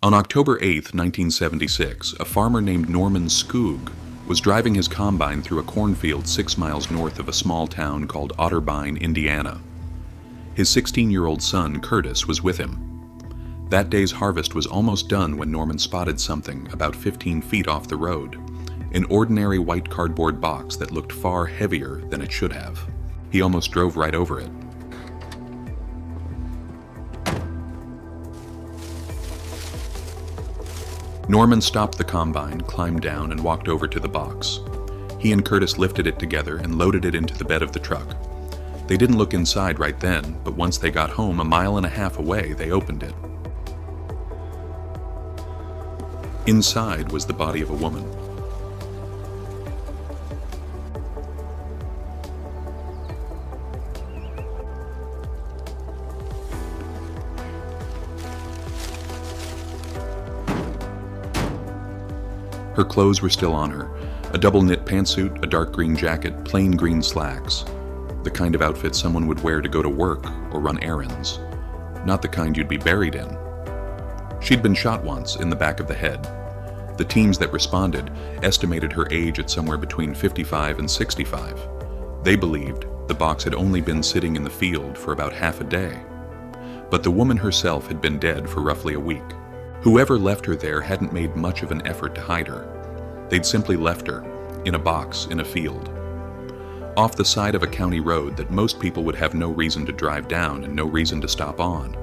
On October 8, 1976, a farmer named Norman Schoeg was driving his combine through a cornfield 6 miles north of a small town called Otterbein, Indiana. His 16-year-old son, Curtis, was with him. That day's harvest was almost done when Norman spotted something about 15 feet off the road, an ordinary white cardboard box that looked far heavier than it should have. He almost drove right over it. Norman stopped the combine, climbed down, and walked over to the box. He and Curtis lifted it together and loaded it into the bed of the truck. They didn't look inside right then, but once they got home, 1.5 miles away, they opened it. Inside was the body of a woman. Her clothes were still on her, a double knit pantsuit, a dark green jacket, plain green slacks, the kind of outfit someone would wear to go to work or run errands, not the kind you'd be buried in. She'd been shot once in the back of the head. The teams that responded estimated her age at somewhere between 55 and 65. They believed the box had only been sitting in the field for about half a day. But the woman herself had been dead for roughly a week. Whoever left her there hadn't made much of an effort to hide her. They'd simply left her, in a box in a field, off the side of a county road that most people would have no reason to drive down and no reason to stop on.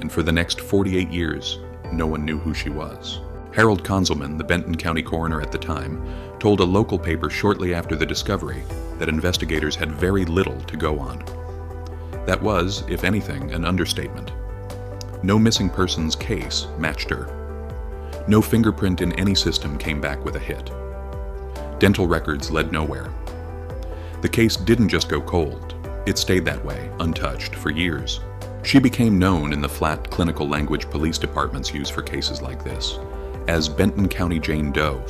And for the next 48 years, no one knew who she was. Harold Conzelman, the Benton County coroner at the time, told a local paper shortly after the discovery that investigators had very little to go on. That was, if anything, an understatement. No missing persons case matched her. No fingerprint in any system came back with a hit. Dental records led nowhere. The case didn't just go cold. It stayed that way, untouched, for years. She became known in the flat clinical language police departments use for cases like this as Benton County Jane Doe.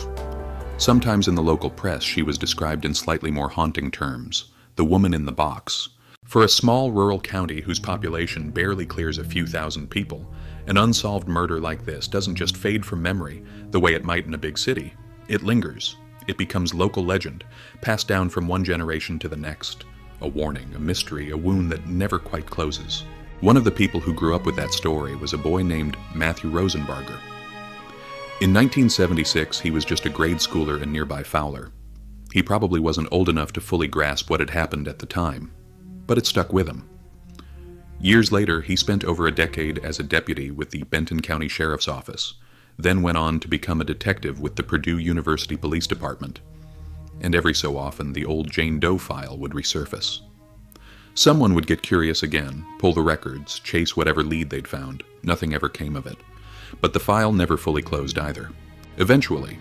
Sometimes in the local press she was described in slightly more haunting terms, the woman in the box. For a small rural county whose population barely clears a few thousand people, an unsolved murder like this doesn't just fade from memory the way it might in a big city. It lingers. It becomes local legend, passed down from one generation to the next. A warning, a mystery, a wound that never quite closes. One of the people who grew up with that story was a boy named Matthew Rosenbarger. In 1976, he was just a grade schooler in nearby Fowler. He probably wasn't old enough to fully grasp what had happened at the time, but it stuck with him. Years later, he spent over a decade as a deputy with the Benton County Sheriff's Office, then went on to become a detective with the Purdue University Police Department. And every so often, the old Jane Doe file would resurface. Someone would get curious again, pull the records, chase whatever lead they'd found. Nothing ever came of it. But the file never fully closed either. Eventually,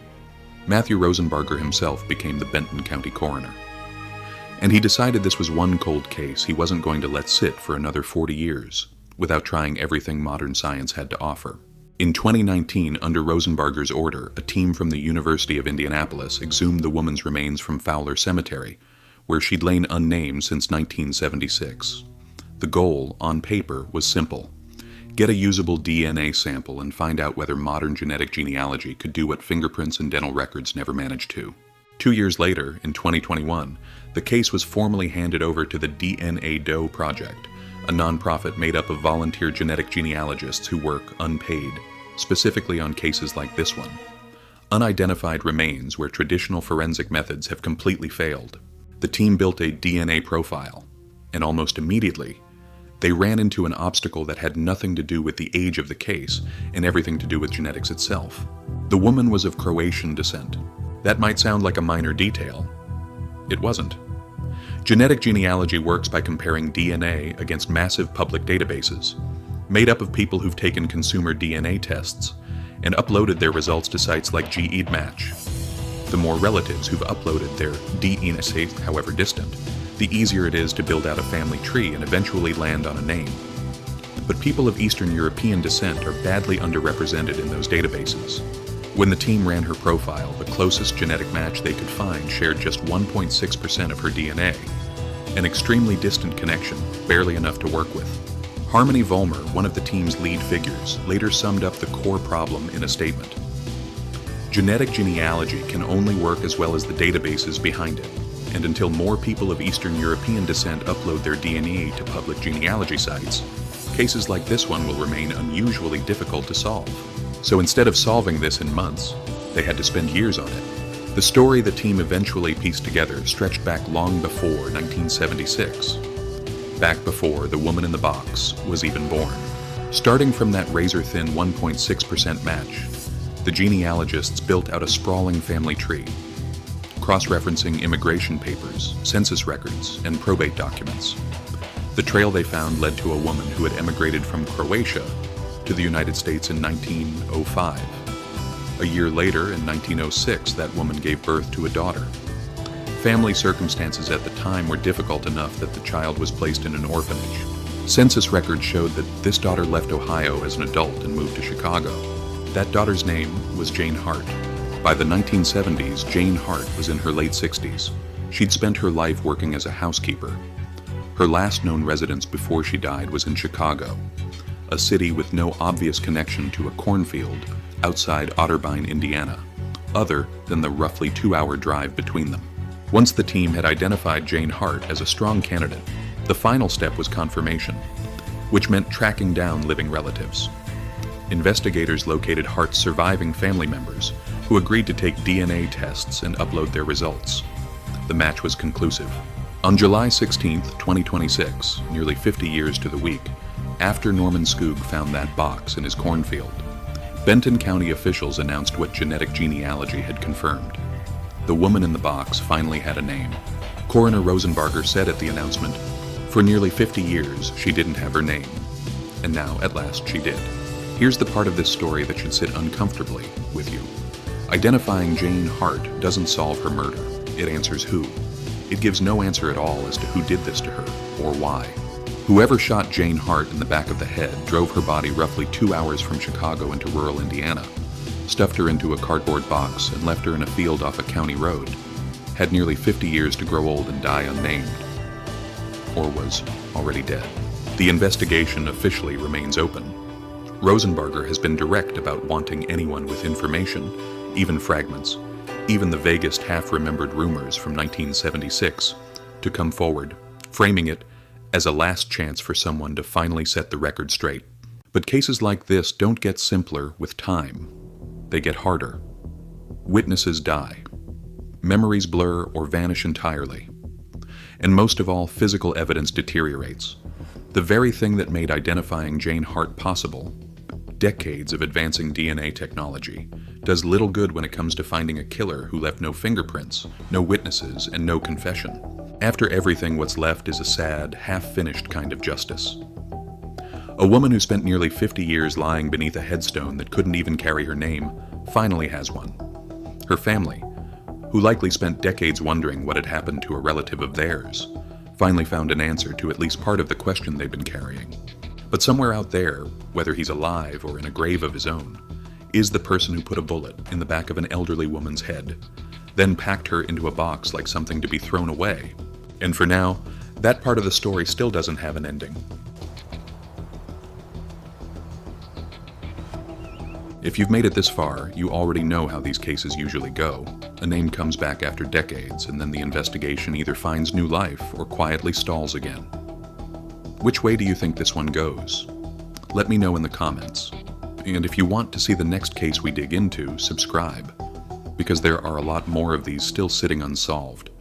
Matthew Rosenbarger himself became the Benton County coroner. And he decided this was one cold case he wasn't going to let sit for another 40 years without trying everything modern science had to offer. In 2019, under Rosenbarger's order, a team from the University of Indianapolis exhumed the woman's remains from Fowler Cemetery, where she'd lain unnamed since 1976. The goal, on paper, was simple. Get a usable DNA sample and find out whether modern genetic genealogy could do what fingerprints and dental records never managed to. 2 years later, in 2021, the case was formally handed over to the DNA Doe Project, a nonprofit made up of volunteer genetic genealogists who work unpaid, specifically on cases like this one. Unidentified remains where traditional forensic methods have completely failed. The team built a DNA profile, and almost immediately, they ran into an obstacle that had nothing to do with the age of the case and everything to do with genetics itself. The woman was of Croatian descent. That might sound like a minor detail. It wasn't. Genetic genealogy works by comparing DNA against massive public databases, made up of people who've taken consumer DNA tests and uploaded their results to sites like GEDmatch. The more relatives who've uploaded their DNA, however distant, the easier it is to build out a family tree and eventually land on a name. But people of Eastern European descent are badly underrepresented in those databases. When the team ran her profile, the closest genetic match they could find shared just 1.6% of her DNA, an extremely distant connection, barely enough to work with. Harmony Vollmer, one of the team's lead figures, later summed up the core problem in a statement. Genetic genealogy can only work as well as the databases behind it, and until more people of Eastern European descent upload their DNA to public genealogy sites, cases like this one will remain unusually difficult to solve. So instead of solving this in months, they had to spend years on it. The story the team eventually pieced together stretched back long before 1976, back before the woman in the box was even born. Starting from that razor-thin 1.6% match, the genealogists built out a sprawling family tree, cross-referencing immigration papers, census records, and probate documents. The trail they found led to a woman who had emigrated from Croatia to the United States in 1905. A year later, in 1906, that woman gave birth to a daughter. Family circumstances at the time were difficult enough that the child was placed in an orphanage. Census records showed that this daughter left Ohio as an adult and moved to Chicago. That daughter's name was Jane Hart. By the 1970s, Jane Hart was in her late 60s. She'd spent her life working as a housekeeper. Her last known residence before she died was in Chicago, a city with no obvious connection to a cornfield outside Otterbein, Indiana, other than the roughly 2-hour drive between them. Once the team had identified Jane Hart as a strong candidate, the final step was confirmation, which meant tracking down living relatives. Investigators located Hart's surviving family members, who agreed to take DNA tests and upload their results. The match was conclusive. On July 16, 2026, nearly 50 years to the week, after Norman Schoeg found that box in his cornfield, Benton County officials announced what genetic genealogy had confirmed. The woman in the box finally had a name. Coroner Rosenbarger said at the announcement, "For nearly 50 years, she didn't have her name. And now, at last, she did." Here's the part of this story that should sit uncomfortably with you. Identifying Jane Hart doesn't solve her murder. It answers who. It gives no answer at all as to who did this to her, or why. Whoever shot Jane Hart in the back of the head drove her body roughly 2 hours from Chicago into rural Indiana, stuffed her into a cardboard box, and left her in a field off a county road, had nearly 50 years to grow old and die unnamed, or was already dead. The investigation officially remains open. Rosenbarger has been direct about wanting anyone with information, even fragments, even the vaguest half-remembered rumors from 1976, to come forward, framing it as a last chance for someone to finally set the record straight. But cases like this don't get simpler with time. They get harder. Witnesses die. Memories blur or vanish entirely. And most of all, physical evidence deteriorates. The very thing that made identifying Jane Hart possible, decades of advancing DNA technology, does little good when it comes to finding a killer who left no fingerprints, no witnesses, and no confession. After everything, what's left is a sad, half-finished kind of justice. A woman who spent nearly 50 years lying beneath a headstone that couldn't even carry her name finally has one. Her family, who likely spent decades wondering what had happened to a relative of theirs, finally found an answer to at least part of the question they've been carrying. But somewhere out there, whether he's alive or in a grave of his own, is the person who put a bullet in the back of an elderly woman's head, then packed her into a box like something to be thrown away. And for now, that part of the story still doesn't have an ending. If you've made it this far, you already know how these cases usually go. A name comes back after decades, and then the investigation either finds new life or quietly stalls again. Which way do you think this one goes? Let me know in the comments. And if you want to see the next case we dig into, subscribe, because there are a lot more of these still sitting unsolved.